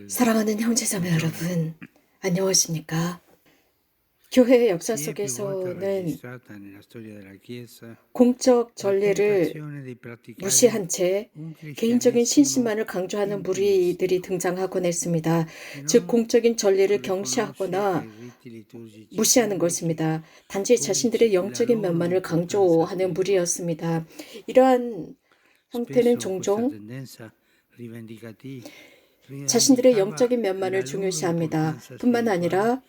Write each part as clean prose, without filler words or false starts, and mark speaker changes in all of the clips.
Speaker 1: 사랑하는 형제자매 여러분, 안녕하십니까? 교회의 역사 속에서는 공적 전례를 무시한 채 개인적인 신심만을 강조하는 무리들이 등장하곤 했습니다. 즉 공적인 전례를 경시하거나 무시하는 것입니다. 단지 자신들의 영적인 면만을 강조하는 무리였습니다. 이러한 형태는 종종 자신들의 영적인 면만을 중요시합니다. 뿐만 아니라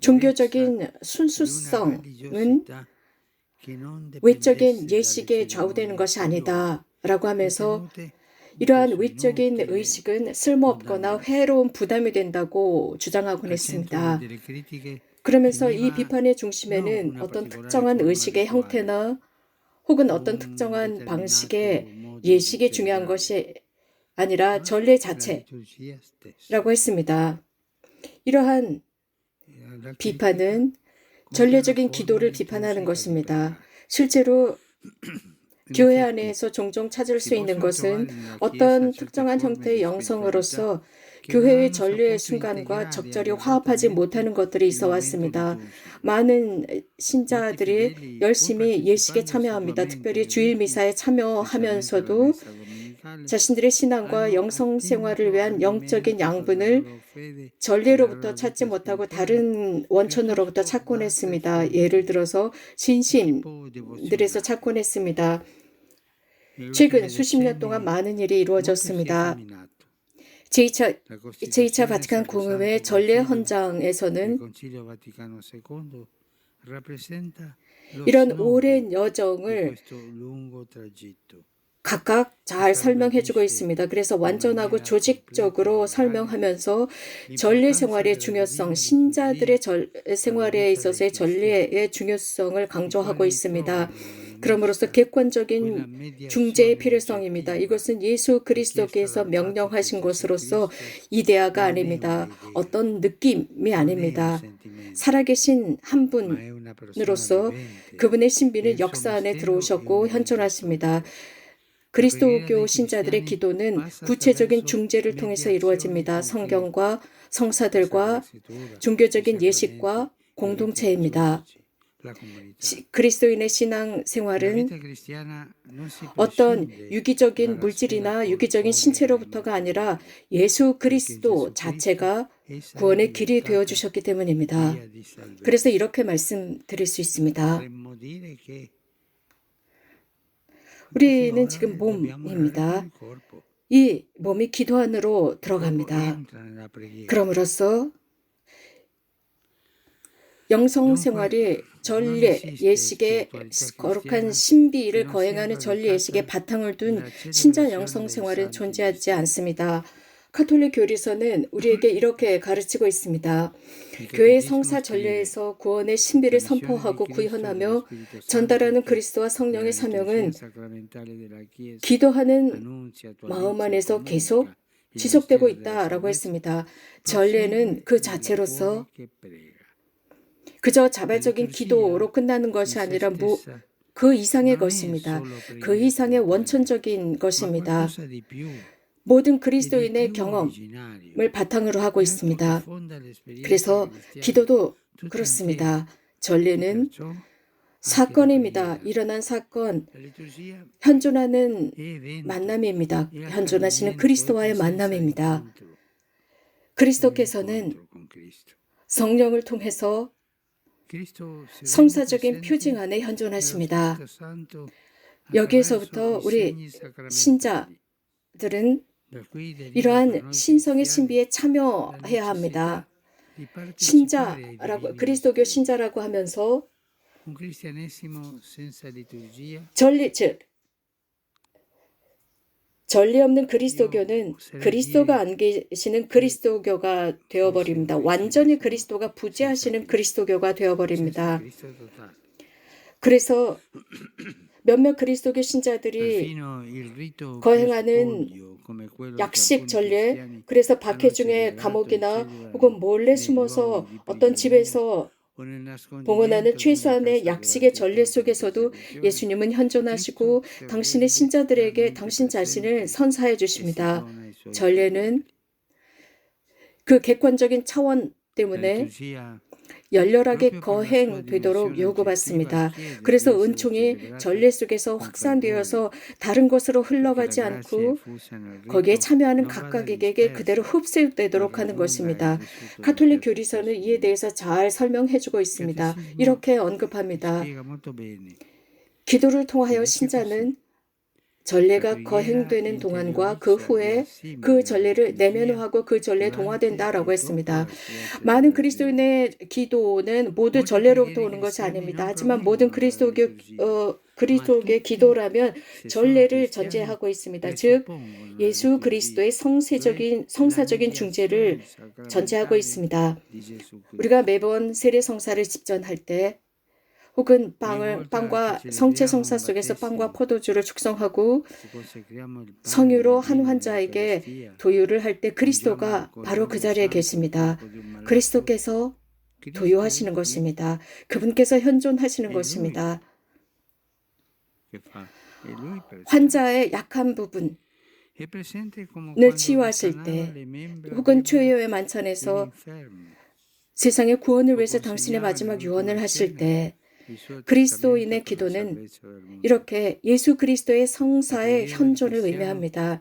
Speaker 1: 종교적인 순수성은 외적인 예식에 좌우되는 것이 아니다 라고 하면서 이러한 외적인 의식은 쓸모없거나 해로운 부담이 된다고 주장하곤 했습니다. 그러면서 이 비판의 중심에는 어떤 특정한 의식의 형태나 혹은 어떤 특정한 방식의 예식이 중요한 것이 아니라 전례 자체라고 했습니다. 이러한 비판은 전례적인 기도를 비판하는 것입니다. 실제로 교회 안에서 종종 찾을 수 있는 것은 어떤 특정한 형태의 영성으로서 교회의 전례의 순간과 적절히 화합하지 못하는 것들이 있어 왔습니다. 많은 신자들이 열심히 예식에 참여합니다. 특별히 주일 미사에 참여하면서도 자신들의 신앙과 영성 생활을 위한 영적인 양분을 전례로부터 찾지 못하고 다른 원천으로부터 찾곤 했습니다. 예를 들어서 신심들에서 찾곤 했습니다. 최근 수십 년 동안 많은 일이 이루어졌습니다. 제2차 바티칸 공회의 전례 헌장에서는 이런 오랜 여정을 각각 잘 설명해주고 있습니다. 그래서 완전하고 조직적으로 설명하면서 전례 생활의 중요성, 신자들의 생활에 있어서의 전례의 중요성을 강조하고 있습니다. 그럼으로써 객관적인 중재의 필요성입니다. 이것은 예수 그리스도께서 명령하신 것으로서 이데아가 아닙니다. 어떤 느낌이 아닙니다. 살아계신 한 분으로서 그분의 신비는 역사 안에 들어오셨고 현존하십니다. 그리스도교 신자들의 기도는 구체적인 중재를 통해서 이루어집니다. 성경과 성사들과 종교적인 예식과 공동체입니다. 그리스도인의 신앙 생활은 어떤 유기적인 물질이나 유기적인 신체로부터가 아니라 예수 그리스도 자체가 구원의 길이 되어주셨기 때문입니다. 그래서 이렇게 말씀드릴 수 있습니다. 우리는 지금 몸입니다. 이 몸이 기도 안으로 들어갑니다. 그럼으로써 영성 생활이 전례 예식의 거룩한 신비를 거행하는 전례 예식의 바탕을 둔 신자 영성 생활은 존재하지 않습니다. 카톨릭 교리서는 우리에게 이렇게 가르치고 있습니다. 교회 성사 전례에서 구원의 신비를 선포하고 구현하며 전달하는 그리스도와 성령의 사명은 기도하는 마음 안에서 계속 지속되고 있다라고 했습니다. 전례는 그 자체로서 그저 자발적인 기도로 끝나는 것이 아니라 그 이상의 것입니다. 그 이상의 원천적인 것입니다. 모든 그리스도인의 경험을 바탕으로 하고 있습니다. 그래서 기도도 그렇습니다. 전례는 사건입니다. 일어난 사건, 현존하는 만남입니다. 현존하시는 그리스도와의 만남입니다. 그리스도께서는 성령을 통해서 성사적인 표징 안에 현존하십니다. 여기에서부터 우리 신자들은 이러한 신성의 신비에 참여해야 합니다. 그리스도교 신자라고 하면서 전례 없는 그리스도교는 그리스도가 안 계시는 그리스도교가 되어버립니다. 완전히 그리스도가 부재하시는 그리스도교가 되어버립니다. 그래서 몇몇 그리스도교 신자들이 거행하는 약식 전례, 그래서 박해 중에 감옥이나 혹은 몰래 숨어서 어떤 집에서 봉헌하는 최소한의 약식의 전례 속에서도 예수님은 현존하시고 당신의 신자들에게 당신 자신을 선사해 주십니다. 전례는 그 객관적인 차원 때문에 열렬하게 거행되도록 요구받습니다. 그래서 은총이 전례 속에서 확산되어서 다른 것으로 흘러가지 않고 거기에 참여하는 각각에게 그대로 흡수되도록 하는 것입니다. 가톨릭 교리서는 이에 대해서 잘 설명해주고 있습니다. 이렇게 언급합니다. 기도를 통하여 신자는 전례가 거행되는 동안과 그 후에 그 전례를 내면화하고 그 전례에 동화된다라고 했습니다. 많은 그리스도인의 기도는 모두 전례로부터 오는 것이 아닙니다. 하지만 모든 그리스도의 기도라면 전례를 전제하고 있습니다. 즉 예수 그리스도의 성사적인 중재를 전제하고 있습니다. 우리가 매번 세례 성사를 집전할 때 혹은 빵과 성체 성사 속에서 빵과 포도주를 축성하고 성유로 한 환자에게 도유를 할 때 그리스도가 바로 그 자리에 계십니다. 그리스도께서 도유하시는 것입니다. 그분께서 현존하시는 것입니다. 환자의 약한 부분을 치유하실 때 혹은 최후의 만찬에서 세상의 구원을 위해서 당신의 마지막 유언을 하실 때 그리스도인의 기도는 이렇게 예수 그리스도의 성사의 현존을 의미합니다.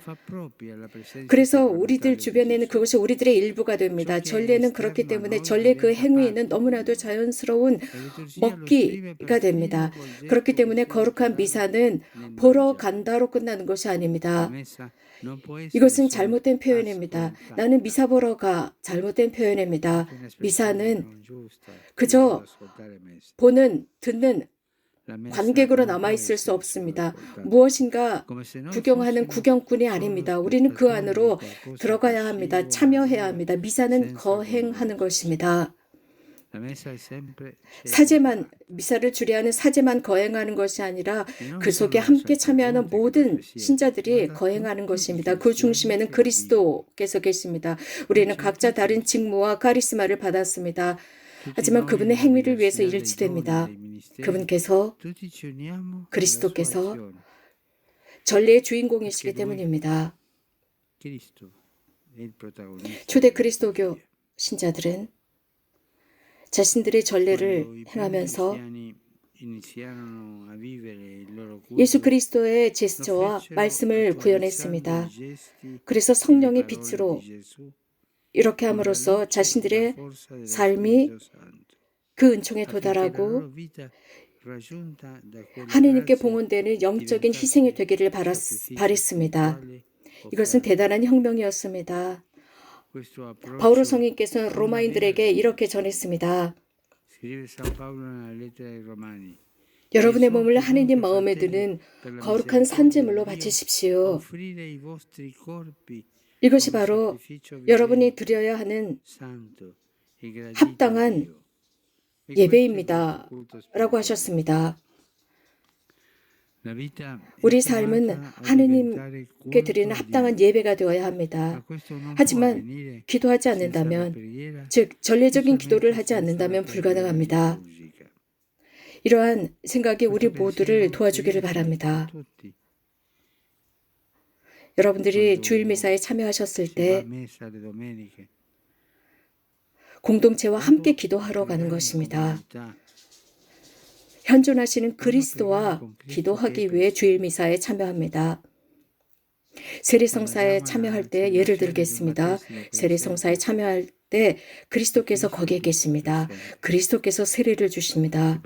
Speaker 1: 그래서 우리들 주변에는 그것이 우리들의 일부가 됩니다. 전례는 그렇기 때문에 전례 그 행위는 너무나도 자연스러운 먹기가 됩니다. 그렇기 때문에 거룩한 미사는 보러 간다로 끝나는 것이 아닙니다. 이것은 잘못된 표현입니다. 나는 미사 보러 가. 잘못된 표현입니다. 미사는 그저 보는, 듣는 관객으로 남아있을 수 없습니다. 무엇인가 구경하는 구경꾼이 아닙니다. 우리는 그 안으로 들어가야 합니다. 참여해야 합니다. 미사는 거행하는 것입니다. 미사를 주례하는 사제만 거행하는 것이 아니라 그 속에 함께 참여하는 모든 신자들이 거행하는 것입니다. 그 중심에는 그리스도께서 계십니다. 우리는 각자 다른 직무와 카리스마를 받았습니다. 하지만 그분의 행위를 위해서 일치됩니다. 그분께서 그리스도께서 전례의 주인공이시기 때문입니다. 초대 그리스도교 신자들은 자신들의 전례를 행하면서 예수 그리스도의 제스처와 말씀을 구현했습니다. 그래서 성령의 빛으로 이렇게 함으로써 자신들의 삶이 그 은총에 도달하고 하느님께 봉헌되는 영적인 희생이 되기를 바랬습니다. 이것은 대단한 혁명이었습니다. 바오로 성인께서는 로마인들에게 이렇게 전했습니다. 여러분의 몸을 하느님 마음에 드는 거룩한 산제물로 바치십시오. 이것이 바로 여러분이 드려야 하는 합당한 예배입니다. 라고 하셨습니다. 우리 삶은 하느님께 드리는 합당한 예배가 되어야 합니다. 하지만 기도하지 않는다면, 즉 전례적인 기도를 하지 않는다면 불가능합니다. 이러한 생각이 우리 모두를 도와주기를 바랍니다. 여러분들이 주일 미사에 참여하셨을 때 공동체와 함께 기도하러 가는 것입니다. 현존하시는 그리스도와 기도하기 위해 주일 미사에 참여합니다. 세례성사에 참여할 때 예를 들겠습니다. 세례성사에 참여할 때 그리스도께서 거기에 계십니다. 그리스도께서 세례를 주십니다.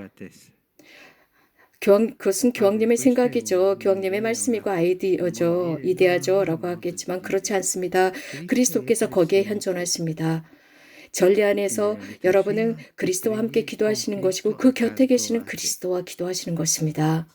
Speaker 1: 그것은 교황님의 생각이죠. 교황님의 말씀이고 아이디어죠. 이데아죠. 라고 하겠지만 그렇지 않습니다. 그리스도께서 거기에 현존하십니다. 전례 안에서 여러분은 그리스도와 함께 기도하시는 것이고 그 곁에 계시는 그리스도와 기도하시는 것입니다.